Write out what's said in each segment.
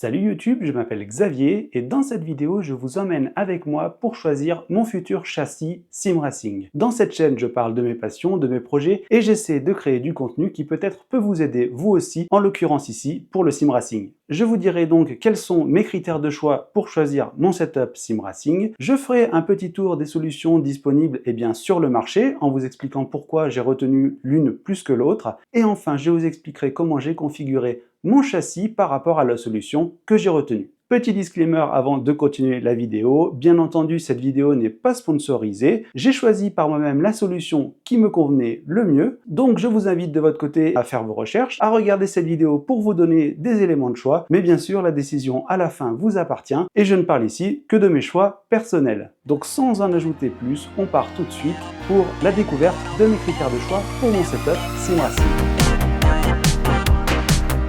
Salut YouTube, je m'appelle Xavier et dans cette vidéo, je vous emmène avec moi pour choisir mon futur châssis SimRacing. Dans cette chaîne, je parle de mes passions, de mes projets et j'essaie de créer du contenu qui peut-être peut vous aider vous aussi, en l'occurrence ici pour le SimRacing. Je vous dirai donc quels sont mes critères de choix pour choisir mon setup SimRacing. Je ferai un petit tour des solutions disponibles sur le marché en vous expliquant pourquoi j'ai retenu l'une plus que l'autre. Et enfin, je vous expliquerai comment j'ai configuré mon châssis par rapport à la solution que j'ai retenue. Petit disclaimer avant de continuer la vidéo, bien entendu cette vidéo n'est pas sponsorisée, j'ai choisi par moi-même la solution qui me convenait le mieux, donc je vous invite de votre côté à faire vos recherches, à regarder cette vidéo pour vous donner des éléments de choix, mais bien sûr la décision à la fin vous appartient et je ne parle ici que de mes choix personnels. Donc sans en ajouter plus, on part tout de suite pour la découverte de mes critères de choix pour mon setup SimRacing.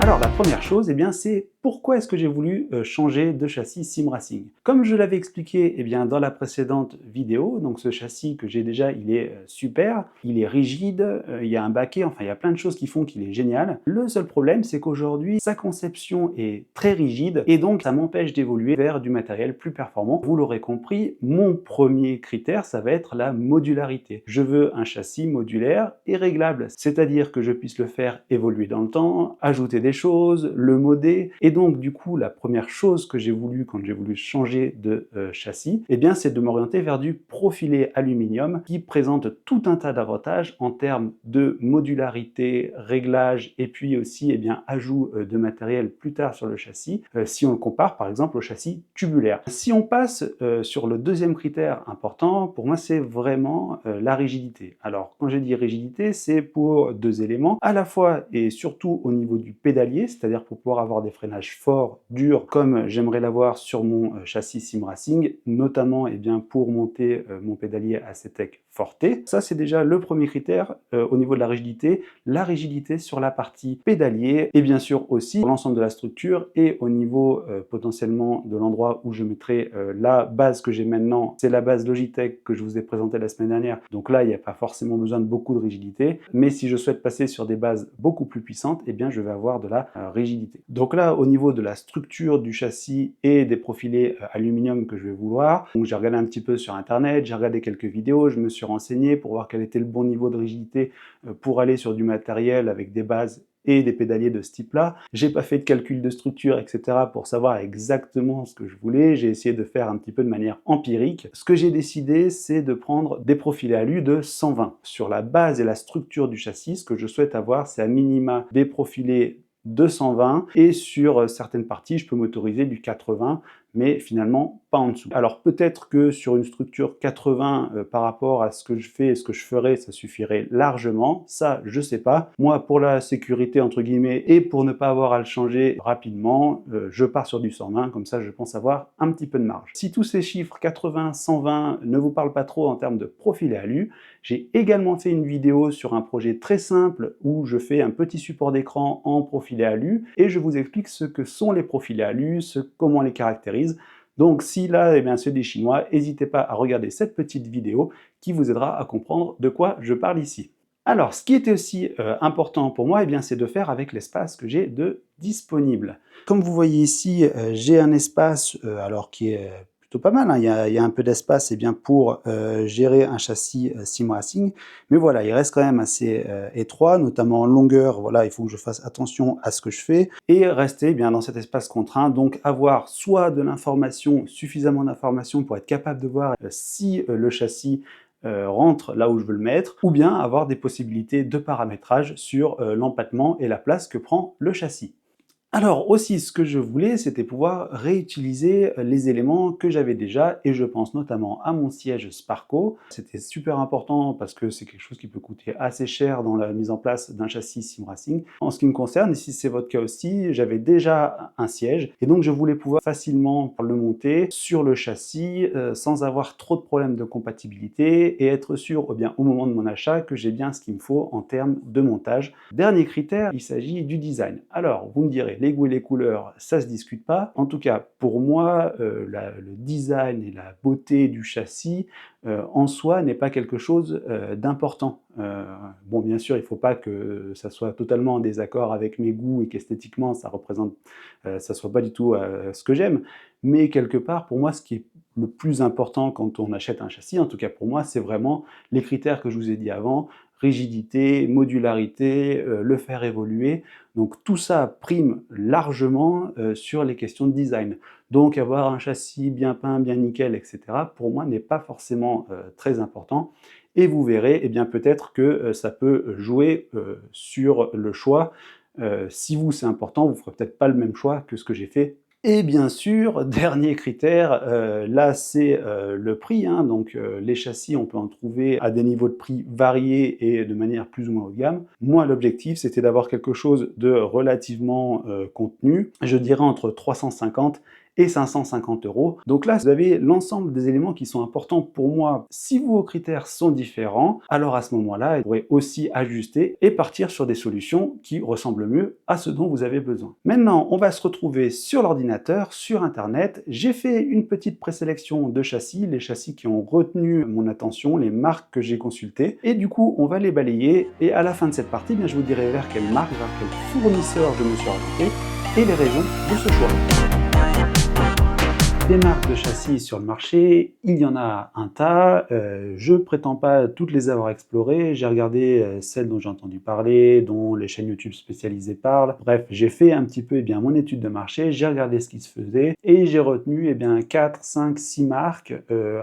Alors la première chose, c'est pourquoi est-ce que j'ai voulu changer de châssis SimRacing. Comme je l'avais expliqué dans la précédente vidéo, donc ce châssis que j'ai déjà, il est super, il est rigide, il y a un baquet, enfin il y a plein de choses qui font qu'il est génial. Le seul problème, c'est qu'aujourd'hui, sa conception est très rigide et donc ça m'empêche d'évoluer vers du matériel plus performant. Vous l'aurez compris, mon premier critère, ça va être la modularité. Je veux un châssis modulaire et réglable, c'est-à-dire que je puisse le faire évoluer dans le temps, ajouter des choses, le modder. Et donc du coup, la première chose que j'ai voulu quand j'ai voulu changer de châssis, c'est de m'orienter vers du profilé aluminium qui présente tout un tas d'avantages en termes de modularité, réglage et puis aussi ajout de matériel plus tard sur le châssis si on le compare par exemple au châssis tubulaire. Si on passe sur le deuxième critère important, pour moi c'est vraiment la rigidité. Alors quand j'ai dit rigidité, c'est pour deux éléments, à la fois et surtout au niveau du pédalier, c'est-à-dire pour pouvoir avoir des freinages forts, durs, comme j'aimerais l'avoir sur mon châssis SimRacing, notamment pour monter mon pédalier ACTEC Forte. Ça c'est déjà le premier critère au niveau de la rigidité sur la partie pédalier et bien sûr aussi l'ensemble de la structure et au niveau potentiellement de l'endroit où je mettrai la base que j'ai maintenant, c'est la base Logitech que je vous ai présentée la semaine dernière, donc là il n'y a pas forcément besoin de beaucoup de rigidité, mais si je souhaite passer sur des bases beaucoup plus puissantes, je vais avoir de la rigidité. Donc là au niveau de la structure du châssis et des profilés aluminium que je vais vouloir, donc j'ai regardé un petit peu sur internet, j'ai regardé quelques vidéos, je me suis renseigné pour voir quel était le bon niveau de rigidité pour aller sur du matériel avec des bases et des pédaliers de ce type-là. J'ai pas fait de calcul de structure, etc. pour savoir exactement ce que je voulais. J'ai essayé de faire un petit peu de manière empirique. Ce que j'ai décidé, c'est de prendre des profilés alu de 120. Sur la base et la structure du châssis, ce que je souhaite avoir, c'est à minima des profilés 220 et sur certaines parties je peux m'autoriser du 80 mais finalement pas en dessous. Alors peut-être que sur une structure 80 par rapport à ce que je fais et ce que je ferais, ça suffirait largement, ça je sais pas. Moi pour la sécurité entre guillemets et pour ne pas avoir à le changer rapidement, je pars sur du 120, comme ça je pense avoir un petit peu de marge. Si tous ces chiffres 80, 120 ne vous parlent pas trop en termes de profil alu, j'ai également fait une vidéo sur un projet très simple où je fais un petit support d'écran en profilé alu et je vous explique ce que sont les profilés alu, comment on les caractérise. Donc si là c'est des chinois, n'hésitez pas à regarder cette petite vidéo qui vous aidera à comprendre de quoi je parle ici. Alors ce qui était aussi important pour moi, c'est de faire avec l'espace que j'ai de disponible. Comme vous voyez ici, j'ai un espace qui est plutôt pas mal, hein. Il y a un peu d'espace pour gérer un châssis SimRacing, mais voilà, il reste quand même assez étroit, notamment en longueur. Voilà, il faut que je fasse attention à ce que je fais et rester dans cet espace contraint, donc avoir soit de l'information, suffisamment d'informations pour être capable de voir si le châssis rentre là où je veux le mettre, ou bien avoir des possibilités de paramétrage sur l'empattement et la place que prend le châssis. Alors aussi, ce que je voulais, c'était pouvoir réutiliser les éléments que j'avais déjà, et je pense notamment à mon siège Sparco. C'était super important parce que c'est quelque chose qui peut coûter assez cher dans la mise en place d'un châssis SimRacing. En ce qui me concerne, et si c'est votre cas aussi, j'avais déjà un siège, et donc je voulais pouvoir facilement le monter sur le châssis sans avoir trop de problèmes de compatibilité, et être sûr au moment de mon achat que j'ai bien ce qu'il me faut en termes de montage. Dernier critère, il s'agit du design. Alors, vous me direz, les goûts et les couleurs, ça se discute pas. En tout cas, pour moi, le design et la beauté du châssis, en soi, n'est pas quelque chose d'important. Bon, bien sûr, il ne faut pas que ça soit totalement en désaccord avec mes goûts et qu'esthétiquement, ça soit pas du tout ce que j'aime. Mais quelque part, pour moi, ce qui est le plus important quand on achète un châssis, en tout cas pour moi, c'est vraiment les critères que je vous ai dit avant, rigidité, modularité, le faire évoluer. Donc tout ça prime largement sur les questions de design. Donc avoir un châssis bien peint, bien nickel, etc., pour moi n'est pas forcément très important. Et vous verrez, eh bien peut-être que ça peut jouer sur le choix. Si vous c'est important, vous ne ferez peut-être pas le même choix que ce que j'ai fait. Et bien sûr, dernier critère, là c'est le prix, hein, donc les châssis on peut en trouver à des niveaux de prix variés et de manière plus ou moins haut de gamme. Moi l'objectif c'était d'avoir quelque chose de relativement contenu, je dirais entre 350 et 550 €. Donc là, vous avez l'ensemble des éléments qui sont importants pour moi. Si vos critères sont différents, alors à ce moment-là, vous pourrez aussi ajuster et partir sur des solutions qui ressemblent mieux à ce dont vous avez besoin. Maintenant, on va se retrouver sur l'ordinateur, sur Internet. J'ai fait une petite présélection de châssis, les châssis qui ont retenu mon attention, les marques que j'ai consultées. Et du coup, on va les balayer. Et à la fin de cette partie, eh bien, je vous dirai vers quelle marque, vers quel fournisseur je me suis orienté et les raisons de ce choix. Des marques de châssis sur le marché, il y en a un tas, je prétends pas toutes les avoir explorées, j'ai regardé celles dont j'ai entendu parler, dont les chaînes YouTube spécialisées parlent. Bref, j'ai fait un petit peu mon étude de marché, j'ai regardé ce qui se faisait et j'ai retenu 4, 5, 6 marques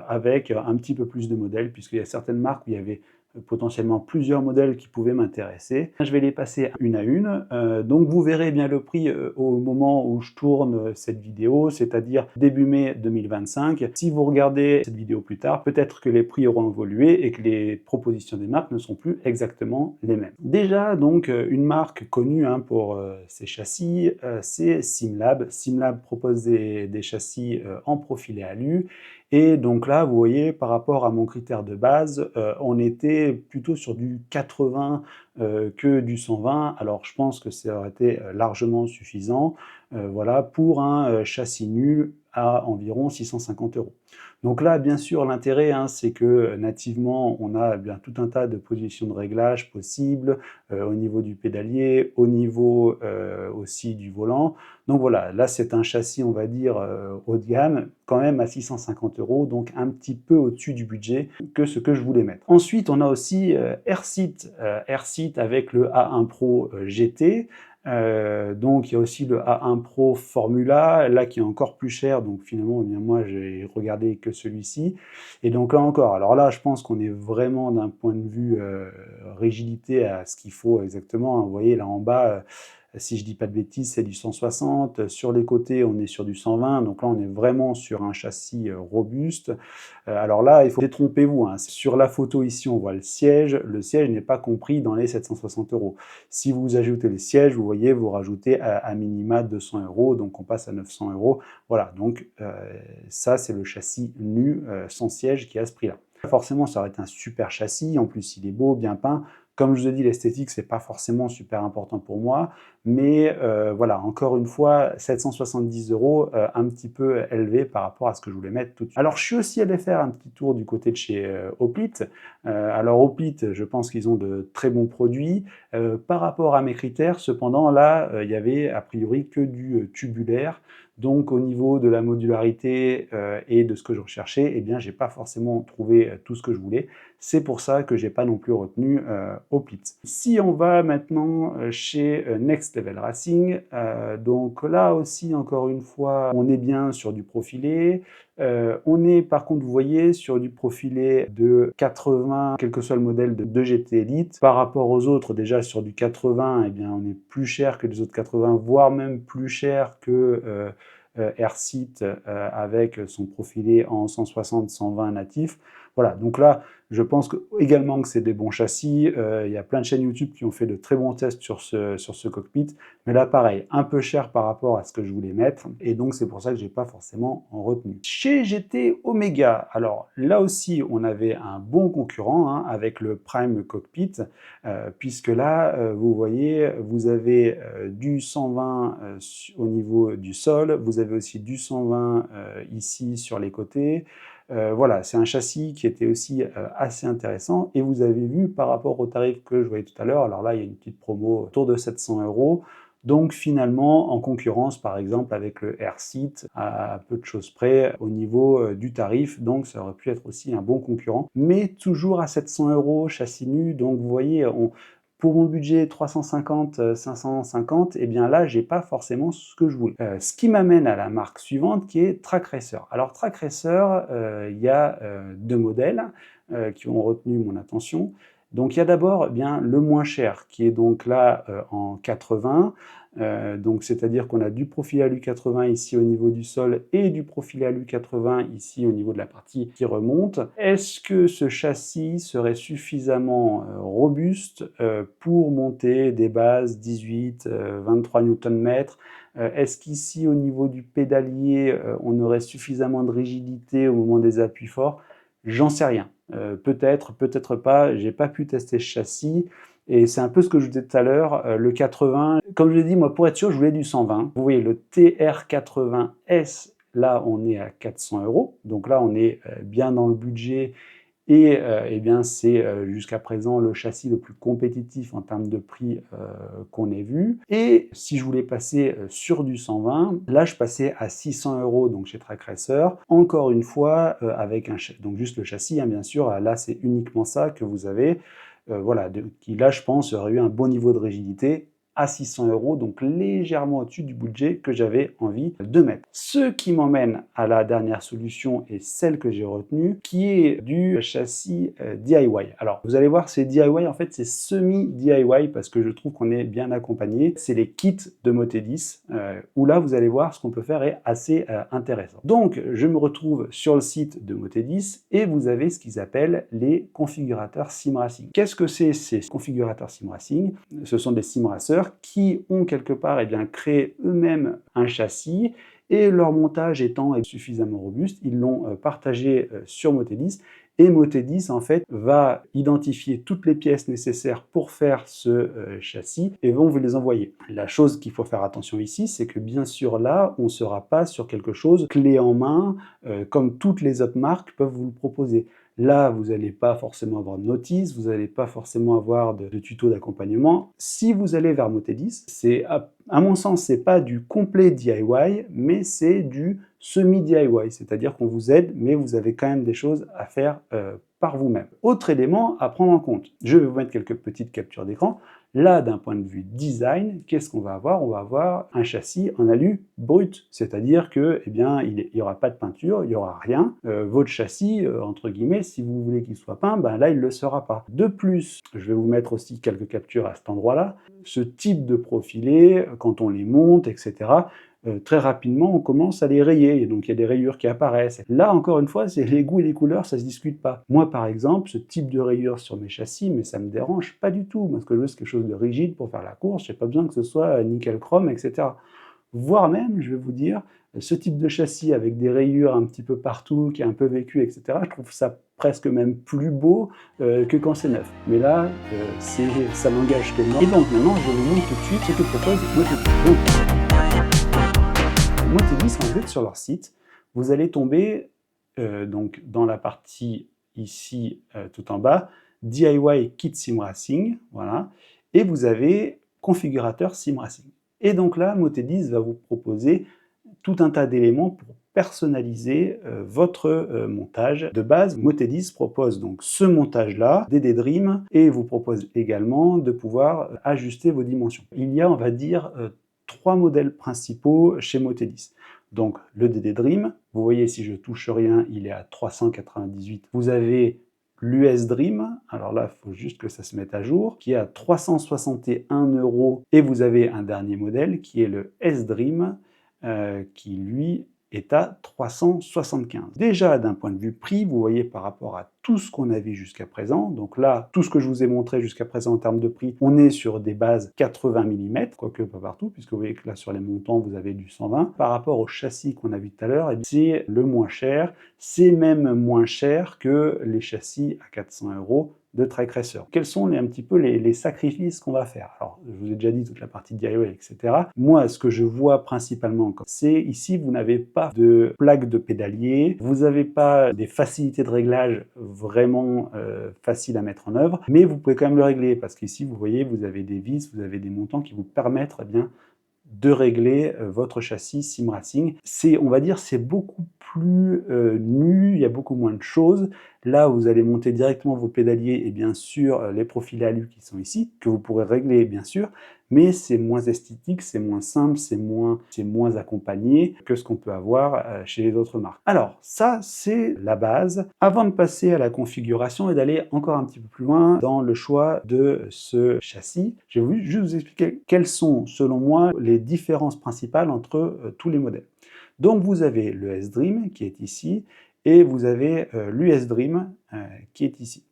avec un petit peu plus de modèles, puisqu'il y a certaines marques où il y avait potentiellement plusieurs modèles qui pouvaient m'intéresser. Je vais les passer une à une. Donc vous verrez bien le prix au moment où je tourne cette vidéo, c'est-à-dire début mai 2025. Si vous regardez cette vidéo plus tard, peut-être que les prix auront évolué et que les propositions des marques ne sont plus exactement les mêmes. Déjà, donc, une marque connue pour ses châssis, c'est Simlab. Simlab propose des châssis en profilé alu. Et donc là, vous voyez, par rapport à mon critère de base, on était plutôt sur du 80 que du 120. Alors je pense que ça aurait été largement suffisant voilà, pour un châssis nu à environ 650 €. Donc là, bien sûr, l'intérêt, c'est que nativement, on a bien tout un tas de positions de réglage possibles au niveau du pédalier, au niveau aussi du volant. Donc voilà, là c'est un châssis, on va dire, haut de gamme, quand même à 650 €, donc un petit peu au-dessus du budget que ce que je voulais mettre. Ensuite, on a aussi Airseat, Airseat avec le A1 Pro GT. Donc il y a aussi le A1 Pro Formula, là qui est encore plus cher, donc finalement moi j'ai regardé que celui-ci. Et donc là encore, alors là je pense qu'on est vraiment d'un point de vue rigidité à ce qu'il faut exactement, hein. Vous voyez là en bas, si je dis pas de bêtises, c'est du 160. Sur les côtés, on est sur du 120. Donc là, on est vraiment sur un châssis robuste. Alors là, il faut détrompez-vous, hein. Sur la photo ici, on voit le siège. Le siège n'est pas compris dans les 760 €. Si vous ajoutez les sièges, vous voyez, vous rajoutez à minima 200 €. Donc on passe à 900 €. Voilà, donc ça, c'est le châssis nu, sans siège, qui est à ce prix-là. Forcément, ça aurait été un super châssis. En plus, il est beau, bien peint. Comme je vous ai dit, l'esthétique, c'est pas forcément super important pour moi, mais voilà, encore une fois, 770 €, un petit peu élevé par rapport à ce que je voulais mettre tout de suite. Alors, je suis aussi allé faire un petit tour du côté de chez Hoplite. Alors, Hoplite, je pense qu'ils ont de très bons produits. Par rapport à mes critères, cependant, là, il y avait a priori que du tubulaire. Donc, au niveau de la modularité et de ce que je recherchais, eh bien, j'ai pas forcément trouvé tout ce que je voulais. C'est pour ça que j'ai pas non plus retenu Hoplite. Si on va maintenant chez Next Level Racing, donc là aussi, encore une fois, on est bien sur du profilé. On est par contre, vous voyez, sur du profilé de 80, quel que soit le modèle de GT Elite. Par rapport aux autres, déjà sur du 80, eh bien, on est plus cher que les autres 80, voire même plus cher que Airseat avec son profilé en 160-120 natif. Voilà, donc là, je pense également que c'est des bons châssis. Il y a plein de chaînes YouTube qui ont fait de très bons tests sur ce cockpit. Mais là, pareil, un peu cher par rapport à ce que je voulais mettre. Et donc, c'est pour ça que je n'ai pas forcément retenu. Chez GT Omega, alors là aussi, on avait un bon concurrent hein, avec le Prime Cockpit, puisque là, vous voyez, vous avez du 120 au niveau du sol, vous avez aussi du 120 ici sur les côtés. Voilà, c'est un châssis qui était aussi assez intéressant et vous avez vu par rapport au tarif que je voyais tout à l'heure, alors là il y a une petite promo autour de 700 €, donc finalement en concurrence par exemple avec le Airseat à peu de choses près au niveau du tarif, donc ça aurait pu être aussi un bon concurrent, mais toujours à 700 €, châssis nu, donc vous voyez, pour mon budget 350, 550, et bien là, j'ai pas forcément ce que je voulais. Ce qui m'amène à la marque suivante qui est Track Racer. Alors Track Racer, il y a deux modèles qui ont retenu mon attention. Donc il y a d'abord eh bien le moins cher qui est donc là en 80. Donc c'est-à-dire qu'on a du profil ALU 80 ici au niveau du sol et du profil ALU 80 ici au niveau de la partie qui remonte. Est-ce que ce châssis serait suffisamment robuste pour monter des bases 18, 23 Nm? Est-ce qu'ici au niveau du pédalier on aurait suffisamment de rigidité au moment des appuis forts? J'en sais rien. Peut-être, peut-être pas, j'ai pas pu tester ce châssis. Et c'est un peu ce que je vous disais tout à l'heure, le 80, comme je l'ai dit, moi pour être sûr, je voulais du 120. Vous voyez, le TR80S, là on est à 400 €, donc là on est bien dans le budget et eh bien c'est jusqu'à présent le châssis le plus compétitif en termes de prix qu'on ait vu. Et si je voulais passer sur du 120, là je passais à 600 € donc chez Track Racer. Encore une fois, avec donc juste le châssis, hein, bien sûr, là c'est uniquement ça que vous avez. Voilà, qui là je pense aurait eu un bon niveau de rigidité à 600 €, donc légèrement au-dessus du budget que j'avais envie de mettre. Ce qui m'emmène à la dernière solution et celle que j'ai retenue, qui est du châssis DIY. Alors vous allez voir, c'est DIY, en fait c'est semi-DIY parce que je trouve qu'on est bien accompagné. C'est les kits de Motedis, où là vous allez voir ce qu'on peut faire est assez intéressant. Donc je me retrouve sur le site de Motedis et vous avez ce qu'ils appellent les configurateurs SimRacing. Qu'est-ce que c'est ces configurateurs SimRacing? Ce sont des simracers qui ont quelque part eh bien, créé eux-mêmes un châssis et leur montage étant suffisamment robuste, ils l'ont partagé sur Motedis et Motedis en fait va identifier toutes les pièces nécessaires pour faire ce châssis et vont vous les envoyer. La chose qu'il faut faire attention ici, c'est que bien sûr là, on ne sera pas sur quelque chose clé en main comme toutes les autres marques peuvent vous le proposer. Là, vous n'allez pas forcément avoir de notice, vous n'allez pas forcément avoir de tuto d'accompagnement. Si vous allez vers Motedis, c'est à mon sens, c'est pas du complet DIY, mais c'est du semi-DIY, c'est-à-dire qu'on vous aide, mais vous avez quand même des choses à faire par vous-même. Autre élément à prendre en compte, je vais vous mettre quelques petites captures d'écran. Là, d'un point de vue design, qu'est-ce qu'on va avoir? On va avoir un châssis en alu brut, c'est-à-dire que, eh bien, il n'y aura pas de peinture, il n'y aura rien. Votre châssis, entre guillemets, si vous voulez qu'il soit peint, ben là, il ne le sera pas. De plus, je vais vous mettre aussi quelques captures à cet endroit-là. Ce type de profilé, quand on les monte, etc., très rapidement, on commence à les rayer, et donc il y a des rayures qui apparaissent. Là, encore une fois, c'est les goûts et les couleurs, ça se discute pas. Moi, par exemple, ce type de rayures sur mes châssis, mais ça me dérange pas du tout. Moi, ce que je veux, c'est quelque chose de rigide pour faire la course, j'ai pas besoin que ce soit nickel chrome, etc. Voire même, je vais vous dire, ce type de châssis avec des rayures un petit peu partout, qui est un peu vécu, etc., je trouve ça presque même plus beau que quand c'est neuf. Mais là, ça n'engage que moi. Et donc maintenant, je vous montre tout de suite ce que propose Motedis. Motedis, quand vous êtes sur leur site, vous allez tomber donc dans la partie ici tout en bas, DIY Kit SimRacing, voilà, et vous avez configurateur SimRacing. Et donc là, Motedis va vous proposer tout un tas d'éléments pour personnaliser votre montage. De base, Motedis propose donc ce montage-là, DD Dream, et vous propose également de pouvoir ajuster vos dimensions. Il y a, on va dire, trois modèles principaux chez Motedis. Donc le DD Dream, vous voyez si je touche rien, il est à 398. Vous avez l'US Dream, alors là, il faut juste que ça se mette à jour, qui est à 361 €. Et vous avez un dernier modèle qui est le S Dream, qui lui est à 375. Déjà, d'un point de vue prix, vous voyez par rapport à tout ce qu'on a vu jusqu'à présent, donc là, tout ce que je vous ai montré jusqu'à présent en termes de prix, on est sur des bases 80 mm, quoique pas partout, puisque vous voyez que là, sur les montants, vous avez du 120. Par rapport au châssis qu'on a vu tout à l'heure, c'est le moins cher, c'est même moins cher que les châssis à 400 € de Trek Racer. Quels sont un petit peu les sacrifices qu'on va faire? Alors, je vous ai déjà dit toute la partie DIY, etc. Moi, ce que je vois principalement, c'est ici, vous n'avez pas de plaque de pédalier, vous n'avez pas des facilités de réglage vraiment faciles à mettre en œuvre, mais vous pouvez quand même le régler, parce qu'ici, vous voyez, vous avez des vis, vous avez des montants qui vous permettent bien de régler votre châssis SimRacing. On va dire, c'est beaucoup plus nu, il y a beaucoup moins de choses. Là, vous allez monter directement vos pédaliers et bien sûr les profils alu qui sont ici, que vous pourrez régler bien sûr, mais c'est moins esthétique, c'est moins simple, c'est moins accompagné que ce qu'on peut avoir chez les autres marques. Alors, ça, c'est la base. Avant de passer à la configuration et d'aller encore un petit peu plus loin dans le choix de ce châssis, je vais juste vous expliquer quelles sont, selon moi, les différences principales entre tous les modèles. Donc, vous avez le S-Dream qui est ici, et vous avez l'US Dream qui est ici.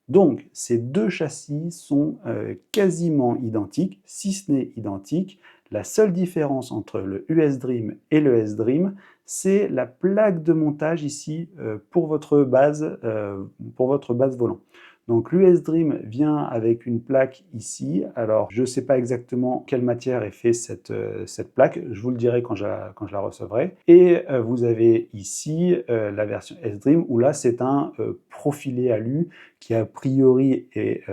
Donc, ces deux châssis sont quasiment identiques, si ce n'est identiques. La seule différence entre le US Dream et le S-Dream, c'est la plaque de montage ici pour votre base volant. Donc l'US Dream vient avec une plaque ici. Alors je ne sais pas exactement quelle matière est faite cette plaque, je vous le dirai quand je la recevrai. Et vous avez ici la version S-Dream où là c'est un profilé alu qui a priori est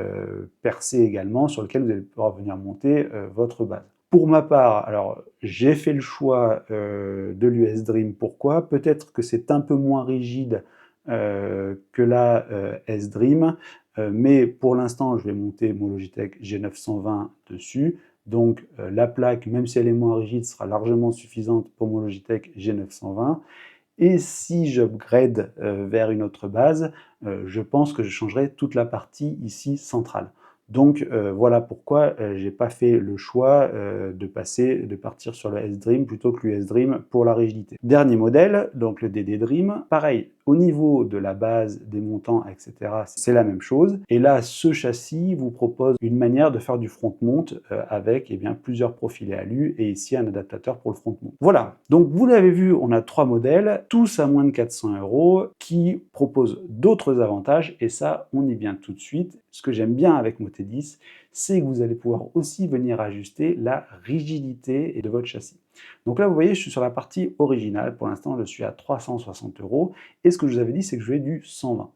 percé également, sur lequel vous allez pouvoir venir monter votre base. Pour ma part, alors j'ai fait le choix de l'US Dream. Pourquoi? Peut-être que c'est un peu moins rigide que la S-Dream, mais pour l'instant, je vais monter mon Logitech G920 dessus. Donc la plaque, même si elle est moins rigide, sera largement suffisante pour mon Logitech G920. Et si j'upgrade vers une autre base, je pense que je changerai toute la partie ici centrale. Donc voilà pourquoi j'ai pas fait le choix de partir sur le S-Dream plutôt que l'US Dream pour la rigidité. Dernier modèle, donc le DD Dream. Pareil, au niveau de la base, des montants, etc., c'est la même chose. Et là, ce châssis vous propose une manière de faire du front mount avec plusieurs profilés alu et ici un adaptateur pour le front mount. Voilà, donc vous l'avez vu, on a trois modèles, tous à moins de 400 € qui proposent d'autres avantages et ça, on y vient tout de suite. Ce que j'aime bien avec Motedis, c'est que vous allez pouvoir aussi venir ajuster la rigidité de votre châssis. Donc là, vous voyez, je suis sur la partie originale. Pour l'instant, je suis à 360 €. Et ce que je vous avais dit, c'est que je vais du 120.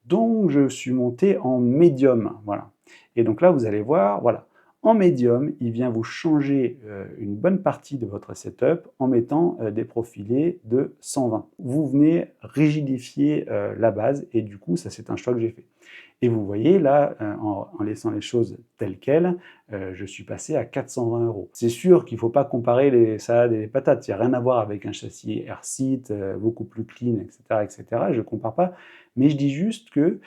Donc, je suis monté en médium. Voilà. Et donc là, vous allez voir, voilà. En médium, il vient vous changer une bonne partie de votre setup en mettant des profilés de 120. Vous venez rigidifier la base et du coup, ça c'est un choix que j'ai fait. Et vous voyez là, en laissant les choses telles quelles, je suis passé à 420 €. C'est sûr qu'il ne faut pas comparer les salades et les patates. Il n'y a rien à voir avec un châssis Airseat, beaucoup plus clean, etc., etc. Je ne compare pas, mais je dis juste que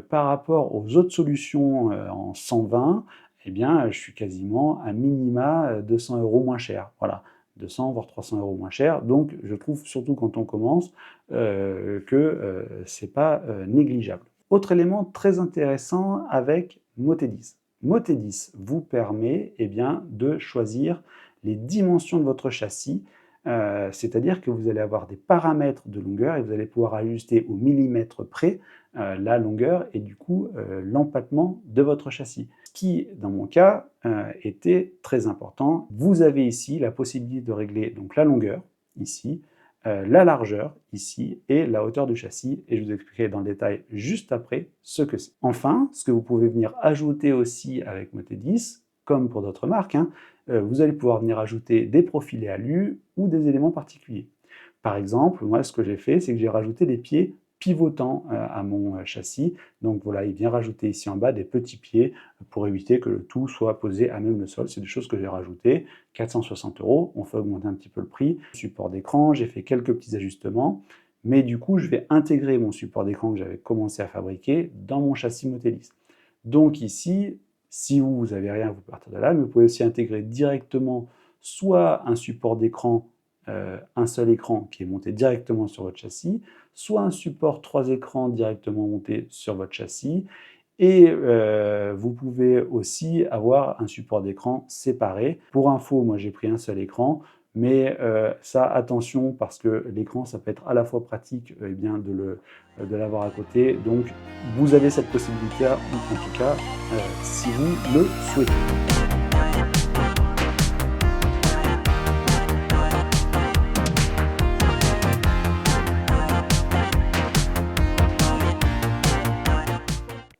par rapport aux autres solutions en 120, je suis quasiment à minima 200 € moins cher. Voilà, 200 voire 300 € moins cher. Donc, je trouve, surtout quand on commence, que ce n'est pas négligeable. Autre élément très intéressant avec Motedis. Motedis vous permet de choisir les dimensions de votre châssis, c'est-à-dire que vous allez avoir des paramètres de longueur et vous allez pouvoir ajuster au millimètre près la longueur et du coup l'empattement de votre châssis. Ce qui, dans mon cas, était très important. Vous avez ici la possibilité de régler donc la longueur, ici, la largeur, ici, et la hauteur du châssis, et je vous expliquerai dans le détail juste après ce que c'est. Enfin, ce que vous pouvez venir ajouter aussi avec Motedis, comme pour d'autres marques, vous allez pouvoir venir ajouter des profilés alu ou des éléments particuliers. Par exemple, moi, ce que j'ai fait, c'est que j'ai rajouté des pieds pivotants à mon châssis. Donc voilà, il vient rajouter ici en bas des petits pieds pour éviter que le tout soit posé à même le sol. C'est des choses que j'ai rajoutées. 460 €, on fait augmenter un petit peu le prix. Support d'écran, j'ai fait quelques petits ajustements. Mais du coup, je vais intégrer mon support d'écran que j'avais commencé à fabriquer dans mon châssis Motedis. Donc ici, si vous n'avez rien, vous partez de là, mais vous pouvez aussi intégrer directement soit un support d'écran un seul écran qui est monté directement sur votre châssis, soit un support 3 écrans directement monté sur votre châssis, et vous pouvez aussi avoir un support d'écran séparé. Pour info, moi j'ai pris un seul écran, mais ça, attention, parce que l'écran, ça peut être à la fois pratique eh bien, de l'avoir à côté. Donc, vous avez cette possibilité, en tout cas, si vous le souhaitez.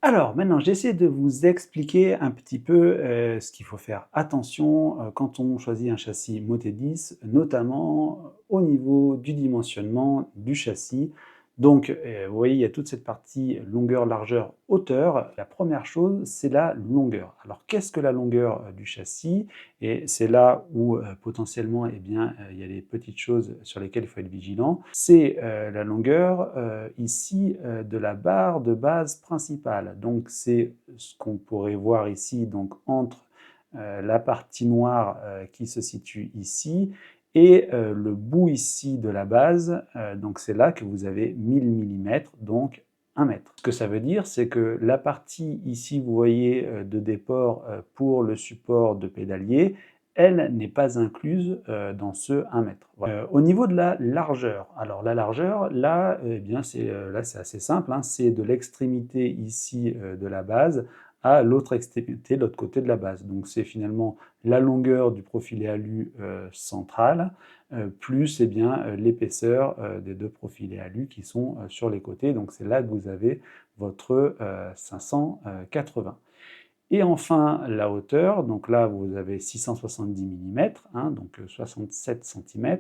Alors maintenant, j'essaie de vous expliquer un petit peu ce qu'il faut faire attention quand on choisit un châssis Moté10, notamment au niveau du dimensionnement du châssis. Donc, vous voyez, il y a toute cette partie longueur, largeur, hauteur. La première chose, c'est la longueur. Alors, qu'est-ce que la longueur du châssis? Et c'est là où potentiellement, eh bien, il y a des petites choses sur lesquelles il faut être vigilant. C'est la longueur ici de la barre de base principale. Donc, c'est ce qu'on pourrait voir ici, donc entre la partie noire qui se situe ici et le bout ici de la base, donc c'est là que vous avez 1000 mm, donc 1 mètre. Ce que ça veut dire, c'est que la partie ici, vous voyez, de déport pour le support de pédalier, elle n'est pas incluse dans ce 1 mètre. Voilà. Au niveau de la largeur, alors la largeur, là, eh bien, c'est assez simple, hein, c'est de l'extrémité ici de la base à l'autre extrémité, de l'autre côté de la base. Donc c'est finalement la longueur du profilet alu central, plus eh bien, l'épaisseur des deux profilets alu qui sont sur les côtés. Donc c'est là que vous avez votre 580. Et enfin la hauteur, donc là vous avez 670 mm, hein, donc 67 cm.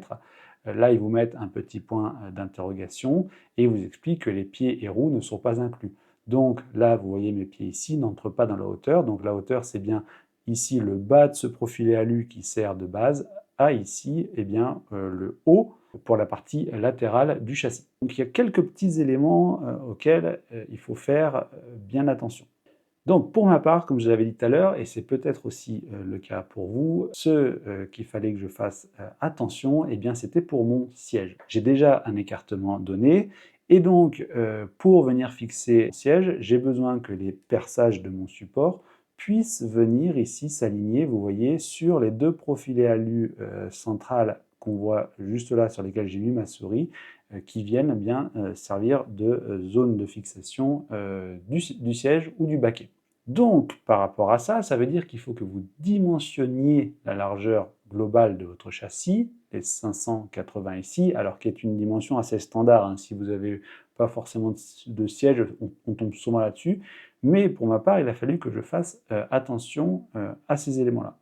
Là ils vous mettent un petit point d'interrogation et ils vous expliquent que les pieds et roues ne sont pas inclus. Donc là, vous voyez mes pieds ici n'entrent pas dans la hauteur. Donc la hauteur, c'est bien ici le bas de ce profilet alu qui sert de base à ici eh bien, le haut pour la partie latérale du châssis. Donc il y a quelques petits éléments auxquels il faut faire bien attention. Donc pour ma part, comme je l'avais dit tout à l'heure, et c'est peut-être aussi le cas pour vous, ce qu'il fallait que je fasse attention, eh bien c'était pour mon siège. J'ai déjà un écartement donné, et donc pour venir fixer mon siège, j'ai besoin que les perçages de mon support puissent venir ici s'aligner, vous voyez, sur les deux profilets alu centrales qu'on voit juste là, sur lesquels j'ai mis ma souris, qui viennent bien servir de zone de fixation du siège ou du baquet. Donc, par rapport à ça, ça veut dire qu'il faut que vous dimensionniez la largeur globale de votre châssis, les 580 ici, alors qui est une dimension assez standard. Hein. Si vous n'avez pas forcément de siège, on tombe souvent là-dessus. Mais pour ma part, il a fallu que je fasse attention à ces éléments-là.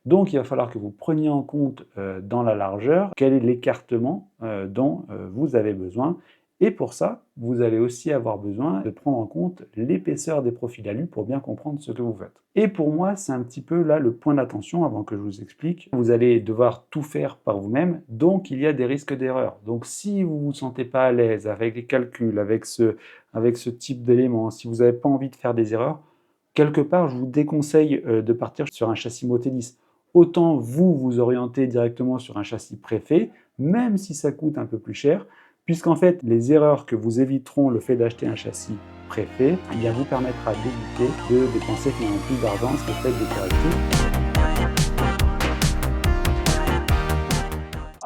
Donc, il va falloir que vous preniez en compte dans la largeur quel est l'écartement dont vous avez besoin. Et pour ça, vous allez aussi avoir besoin de prendre en compte l'épaisseur des profils alu pour bien comprendre ce que vous faites. Et pour moi, c'est un petit peu là le point d'attention avant que je vous explique. Vous allez devoir tout faire par vous-même, donc il y a des risques d'erreur. Donc si vous ne vous sentez pas à l'aise avec les calculs, avec ce type d'éléments, si vous n'avez pas envie de faire des erreurs, quelque part, je vous déconseille de partir sur un châssis Moté10. Autant vous orienter directement sur un châssis préfet, même si ça coûte un peu plus cher, puisqu'en fait, les erreurs que vous éviteront le fait d'acheter un châssis préfet, eh bien, vous permettra d'éviter de dépenser finalement plus d'argent sur le fait de correctifs.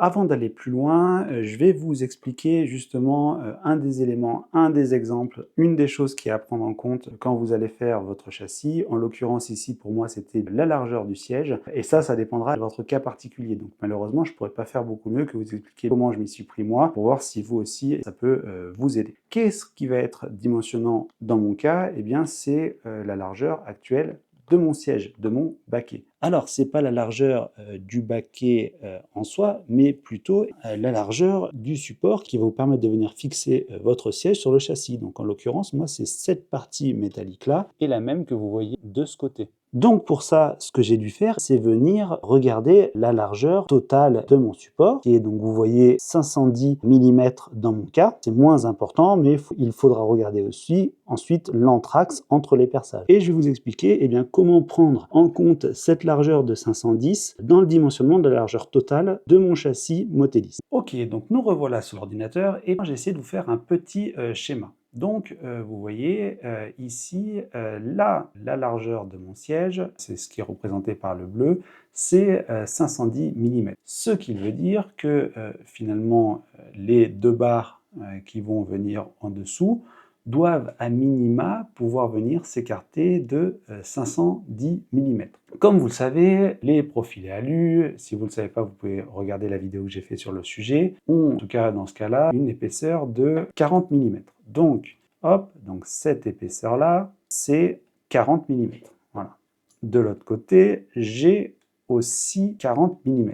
Avant d'aller plus loin, je vais vous expliquer justement un des éléments, un des exemples, une des choses qui est à prendre en compte quand vous allez faire votre châssis. En l'occurrence ici, pour moi, c'était la largeur du siège. Et ça dépendra de votre cas particulier. Donc malheureusement, je ne pourrais pas faire beaucoup mieux que vous expliquer comment je m'y suis pris moi, pour voir si vous aussi, ça peut vous aider. Qu'est-ce qui va être dimensionnant dans mon cas? Eh bien, c'est la largeur actuelle de mon siège, de mon baquet. Alors, ce n'est pas la largeur du baquet en soi, mais plutôt la largeur du support qui va vous permettre de venir fixer votre siège sur le châssis. Donc, en l'occurrence, moi, c'est cette partie métallique-là et la même que vous voyez de ce côté. Donc pour ça, ce que j'ai dû faire, c'est venir regarder la largeur totale de mon support, qui est donc, vous voyez, 510 mm dans mon cas. C'est moins important, mais il faudra regarder aussi ensuite l'anthrax entre les perçages. Et je vais vous expliquer eh bien, comment prendre en compte cette largeur de 510 dans le dimensionnement de la largeur totale de mon châssis Motelis. Ok, donc nous revoilà sur l'ordinateur et j'ai essayé de vous faire un petit schéma. Donc, vous voyez ici, là, la largeur de mon siège, c'est ce qui est représenté par le bleu, c'est 510 mm. Ce qui veut dire que finalement, les deux barres qui vont venir en dessous doivent à minima pouvoir venir s'écarter de 510 mm. Comme vous le savez, les profils alu, si vous ne le savez pas, vous pouvez regarder la vidéo que j'ai fait sur le sujet, ont en tout cas dans ce cas-là une épaisseur de 40 mm. Donc, hop, donc cette épaisseur-là, c'est 40 mm. Voilà. De l'autre côté, j'ai aussi 40 mm.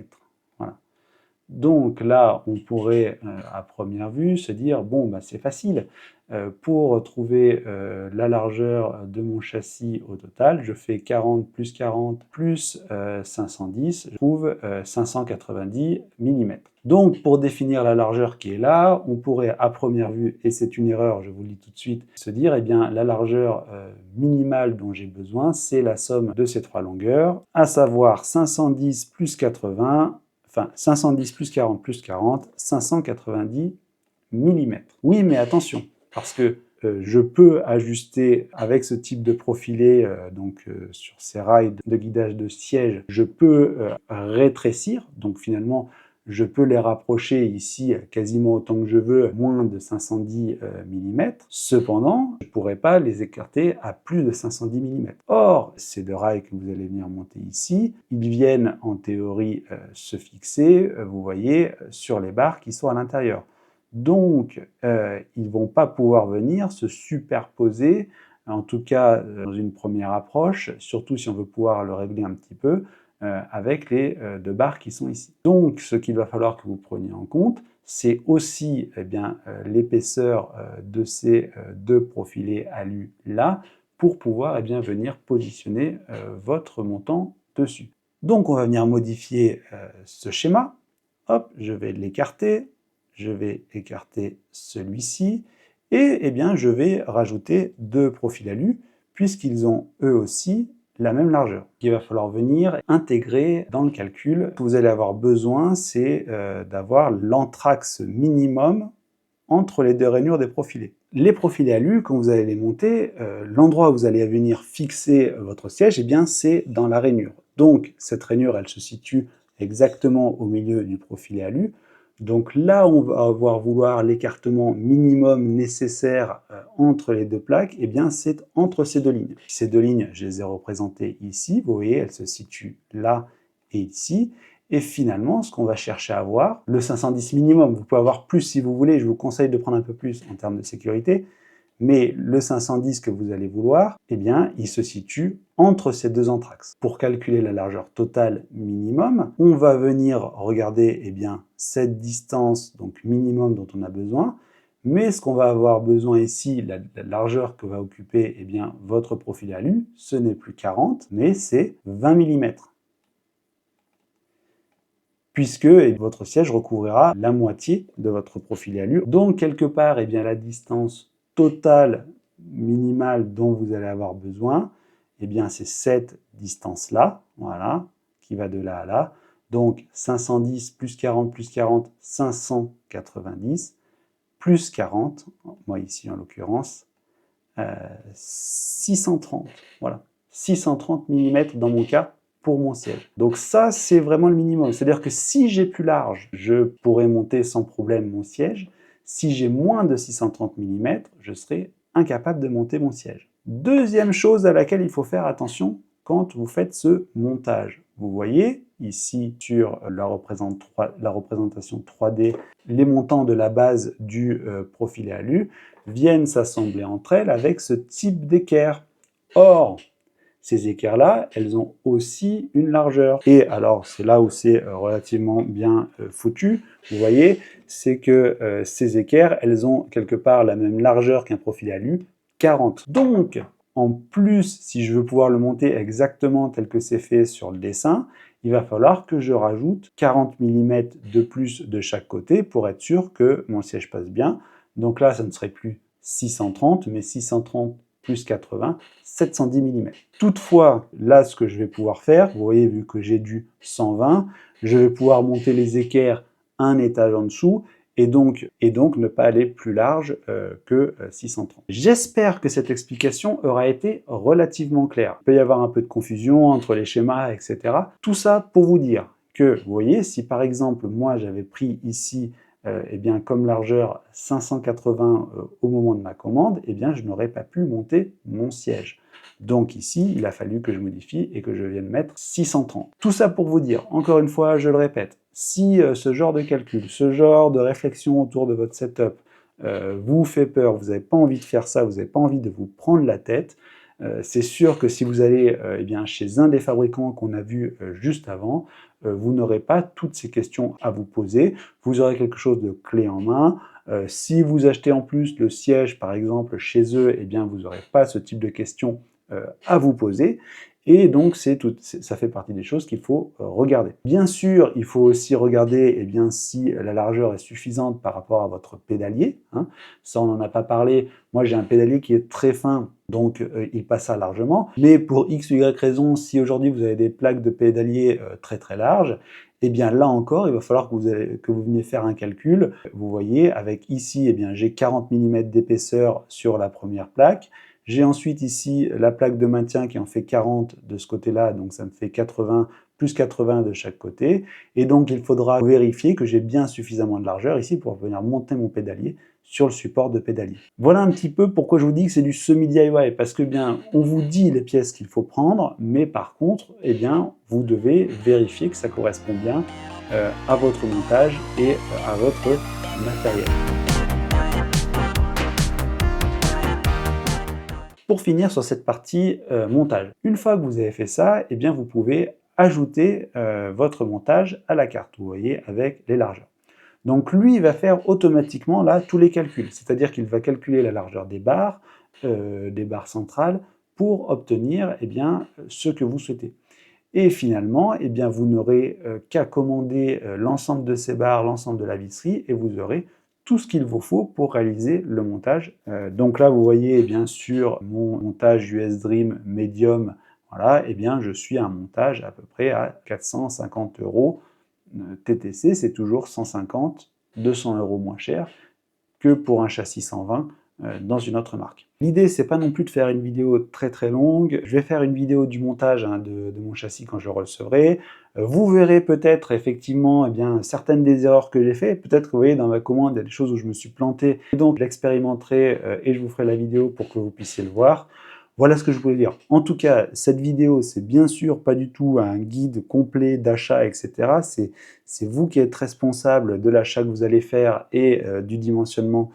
Voilà. Donc là, on pourrait, à première vue, se dire, bon, bah, c'est facile. Pour trouver la largeur de mon châssis au total, je fais 40 plus 510, je trouve 590 mm. Donc, pour définir la largeur qui est là, on pourrait, à première vue, et c'est une erreur, je vous le dis tout de suite, se dire, eh bien, la largeur minimale dont j'ai besoin, c'est la somme de ces trois longueurs, à savoir 510 plus 80, enfin 510 plus 40, 590 mm. Oui, mais attention, parce que je peux ajuster avec ce type de profilé, sur ces rails de guidage de siège, je peux rétrécir, donc finalement je peux les rapprocher ici quasiment autant que je veux, moins de 510 mm. Cependant, je ne pourrais pas les écarter à plus de 510 mm. Or, ces deux rails que vous allez venir monter ici, ils viennent en théorie se fixer, vous voyez, sur les barres qui sont à l'intérieur. Donc, ils ne vont pas pouvoir venir se superposer, en tout cas dans une première approche, surtout si on veut pouvoir le régler un petit peu, avec les deux barres qui sont ici. Donc, ce qu'il va falloir que vous preniez en compte, c'est aussi l'épaisseur de ces deux profilés alu là, pour pouvoir venir positionner votre montant dessus. Donc, on va venir modifier ce schéma. Hop, je vais l'écarter. Je vais écarter celui-ci et je vais rajouter deux profils alu puisqu'ils ont eux aussi la même largeur. Il va falloir venir intégrer dans le calcul. Ce que vous allez avoir besoin, c'est d'avoir l'anthrax minimum entre les deux rainures des profilés. Les profilés alu, quand vous allez les monter, l'endroit où vous allez venir fixer votre siège, c'est dans la rainure. Donc cette rainure, elle se situe exactement au milieu du profilé alu. Donc là, on va vouloir l'écartement minimum nécessaire entre les deux plaques, c'est entre ces deux lignes. Ces deux lignes, je les ai représentées ici, vous voyez, elles se situent là et ici. Et finalement, ce qu'on va chercher à avoir, le 510 minimum, vous pouvez avoir plus si vous voulez, je vous conseille de prendre un peu plus en termes de sécurité, mais le 510 que vous allez vouloir, il se situe entre ces deux anthrax. Pour calculer la largeur totale minimum, on va venir regarder cette distance donc minimum dont on a besoin, mais ce qu'on va avoir besoin ici, la largeur que va occuper votre profil alu, ce n'est plus 40, mais c'est 20 mm. Puisque votre siège recouvrira la moitié de votre profil alu. Donc, quelque part, la distance totale minimale dont vous allez avoir besoin, c'est cette distance-là, voilà, qui va de là à là. Donc, 510 plus 40 plus 40, 590, plus 40, moi ici en l'occurrence, 630, voilà, 630 mm dans mon cas, pour mon siège. Donc ça, c'est vraiment le minimum. C'est-à-dire que si j'ai plus large, je pourrais monter sans problème mon siège. Si j'ai moins de 630 mm, je serai incapable de monter mon siège. Deuxième chose à laquelle il faut faire attention quand vous faites ce montage. Vous voyez ici sur la représentation 3D, les montants de la base du profilé alu viennent s'assembler entre elles avec ce type d'équerre. Or, ces équerres-là, elles ont aussi une largeur. Et alors, c'est là où c'est relativement bien foutu, vous voyez, c'est que ces équerres, elles ont quelque part la même largeur qu'un profil alu, 40. Donc, En plus, si je veux pouvoir le monter exactement tel que c'est fait sur le dessin, il va falloir que je rajoute 40 mm de plus de chaque côté pour être sûr que mon siège passe bien. Donc là, ça ne serait plus 630, mais 630 plus 80, 710 mm. Toutefois, là, ce que je vais pouvoir faire, vous voyez, vu que j'ai du 120, je vais pouvoir monter les équerres un étage en dessous et donc ne pas aller plus large que 630. J'espère que cette explication aura été relativement claire. Il peut y avoir un peu de confusion entre les schémas, etc. Tout ça pour vous dire que, vous voyez, si par exemple, moi j'avais pris ici eh bien, comme largeur 580 au moment de ma commande, eh bien, je n'aurais pas pu monter mon siège. Donc ici, il a fallu que je modifie et que je vienne mettre 630. Tout ça pour vous dire, encore une fois, je le répète, si ce genre de calcul, ce genre de réflexion autour de votre setup vous fait peur, vous n'avez pas envie de faire ça, vous n'avez pas envie de vous prendre la tête, c'est sûr que si vous allez eh bien, chez un des fabricants qu'on a vu juste avant, vous n'aurez pas toutes ces questions à vous poser, vous aurez quelque chose de clé en main. Si vous achetez en plus le siège, par exemple, chez eux, eh bien, vous n'aurez pas ce type de questions à vous poser. Et donc, ça fait partie des choses qu'il faut regarder. Bien sûr, il faut aussi regarder eh bien, si la largeur est suffisante par rapport à votre pédalier. Hein. Ça, on n'en a pas parlé. Moi, j'ai un pédalier qui est très fin, donc il passe ça largement. Mais pour X ou Y raison, si aujourd'hui vous avez des plaques de pédalier très très larges, eh bien là encore, il va falloir que vous veniez faire un calcul. Vous voyez, avec ici, eh bien, j'ai 40 mm d'épaisseur sur la première plaque. J'ai ensuite ici la plaque de maintien qui en fait 40 de ce côté-là, donc ça me fait 80 plus 80 de chaque côté. Et donc il faudra vérifier que j'ai bien suffisamment de largeur ici pour venir monter mon pédalier sur le support de pédalier. Voilà un petit peu pourquoi je vous dis que c'est du semi-DIY, parce que bien, on vous dit les pièces qu'il faut prendre, mais par contre, eh bien, vous devez vérifier que ça correspond bien à votre montage et à votre matériel. Pour finir sur cette partie montage, une fois que vous avez fait ça, eh bien vous pouvez ajouter votre montage à la carte, vous voyez, avec les largeurs. Donc lui, il va faire automatiquement là tous les calculs, c'est-à-dire qu'il va calculer la largeur des barres centrales, pour obtenir eh bien, ce que vous souhaitez. Et finalement, eh bien, vous n'aurez qu'à commander l'ensemble de ces barres, l'ensemble de la visserie, et vous aurez tout ce qu'il vous faut pour réaliser le montage. Donc là, vous voyez, eh bien, sur mon montage US Dream Medium, voilà, eh bien, je suis à un montage à peu près à 450 €. TTC, c'est toujours 150, 200 € moins cher que pour un châssis 120 dans une autre marque. L'idée, c'est pas non plus de faire une vidéo très très longue. Je vais faire une vidéo du montage de mon châssis quand je le recevrai. Vous verrez peut-être effectivement eh bien, certaines des erreurs que j'ai faites. Peut-être que vous voyez dans ma commande, il y a des choses où je me suis planté. Et donc, je l'expérimenterai et je vous ferai la vidéo pour que vous puissiez le voir. Voilà ce que je voulais dire. En tout cas, cette vidéo, c'est bien sûr pas du tout un guide complet d'achat, etc. C'est vous qui êtes responsable de l'achat que vous allez faire et du dimensionnement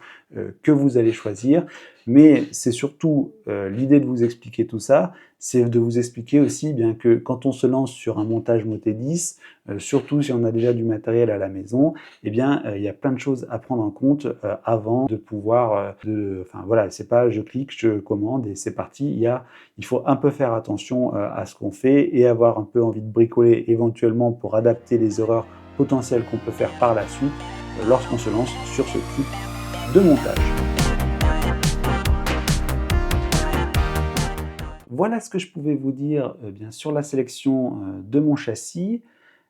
que vous allez choisir. Mais c'est surtout l'idée de vous expliquer tout ça, c'est de vous expliquer aussi bien que quand on se lance sur un montage Moté 10, surtout si on a déjà du matériel à la maison, eh bien il y a plein de choses à prendre en compte avant de pouvoir, enfin voilà, c'est pas je clique, je commande et c'est parti. Il faut un peu faire attention à ce qu'on fait et avoir un peu envie de bricoler éventuellement pour adapter les erreurs potentielles qu'on peut faire par la suite lorsqu'on se lance sur ce type de montage. Voilà ce que je pouvais vous dire bien, sur la sélection de mon châssis.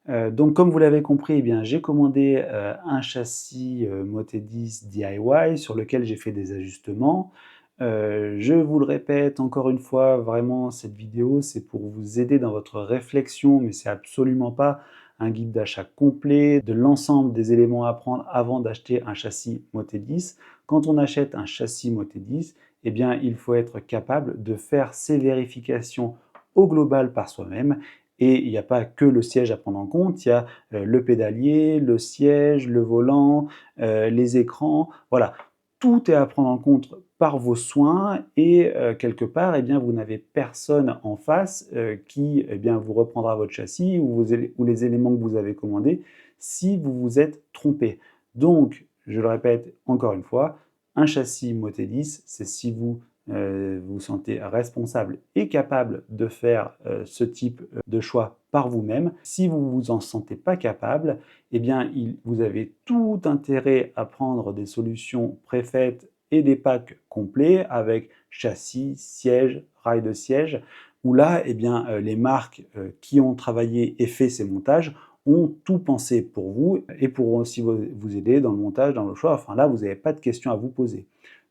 Donc comme vous l'avez compris, eh bien, j'ai commandé un châssis Moté 10 DIY sur lequel j'ai fait des ajustements. Je vous le répète encore une fois, vraiment cette vidéo c'est pour vous aider dans votre réflexion, mais c'est absolument pas un guide d'achat complet de l'ensemble des éléments à prendre avant d'acheter un châssis Moté 10. Quand on achète un châssis Moté 10, eh bien, il faut être capable de faire ces vérifications au global par soi-même. Et il n'y a pas que le siège à prendre en compte, il y a le pédalier, le siège, le volant, les écrans, voilà. Tout est à prendre en compte par vos soins et quelque part, eh bien, vous n'avez personne en face qui eh bien, vous reprendra votre châssis ou les éléments que vous avez commandés si vous vous êtes trompé. Donc, je le répète encore une fois, un châssis Moté 10, c'est si vous vous vous sentez responsable et capable de faire ce type de choix par vous-même. Si vous ne vous en sentez pas capable, eh bien, vous avez tout intérêt à prendre des solutions préfaites et des packs complets avec châssis, siège, rail de siège, où là, eh bien, les marques qui ont travaillé et fait ces montages ont tout pensé pour vous et pourront aussi vous aider dans le montage, dans le choix. Enfin là, vous n'avez pas de questions à vous poser.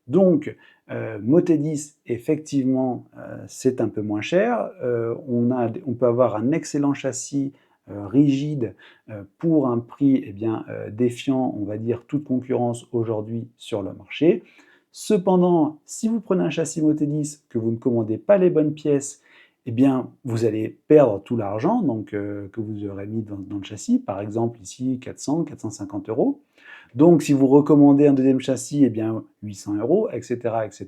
Donc, Motedis, effectivement, c'est un peu moins cher. On peut avoir un excellent châssis rigide pour un prix défiant, on va dire, toute concurrence aujourd'hui sur le marché. Cependant, si vous prenez un châssis Motedis, que vous ne commandez pas les bonnes pièces, eh bien, vous allez perdre tout l'argent que vous aurez mis dans le châssis, par exemple ici 400, 450 €. Donc, si vous recommandez un deuxième châssis, eh bien 800 €, etc., etc.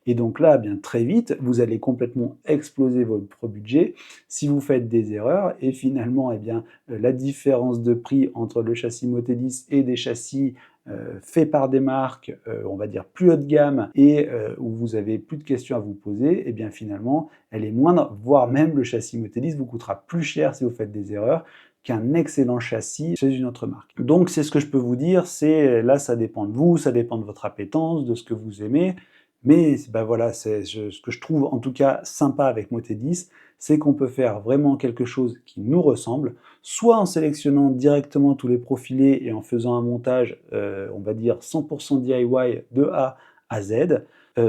Et donc là, bien très vite, vous allez complètement exploser votre budget si vous faites des erreurs. Et finalement, eh bien, la différence de prix entre le châssis Motedis et des châssis faits par des marques, on va dire plus haut de gamme, et où vous avez plus de questions à vous poser, eh bien finalement, elle est moindre, voire même le châssis Motedis vous coûtera plus cher si vous faites des erreurs qu'un excellent châssis chez une autre marque. Donc c'est ce que je peux vous dire, c'est là ça dépend de vous, ça dépend de votre appétence, de ce que vous aimez, mais ben voilà, ce que je trouve en tout cas sympa avec Motedis, c'est qu'on peut faire vraiment quelque chose qui nous ressemble, soit en sélectionnant directement tous les profilés et en faisant un montage, on va dire 100% DIY de A à Z,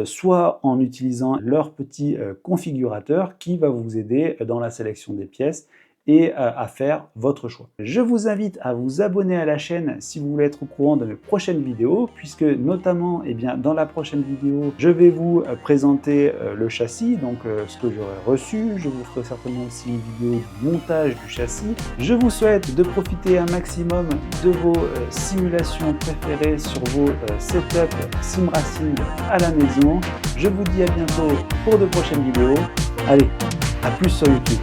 soit en utilisant leur petit configurateur qui va vous aider dans la sélection des pièces et à faire votre choix. Je vous invite à vous abonner à la chaîne si vous voulez être au courant de mes prochaines vidéos, puisque notamment dans la prochaine vidéo, je vais vous présenter le châssis, donc ce que j'aurai reçu. Je vous ferai certainement aussi une vidéo du montage du châssis. Je vous souhaite de profiter un maximum de vos simulations préférées sur vos setups SimRacing à la maison. Je vous dis à bientôt pour de prochaines vidéos. Allez, à plus sur YouTube.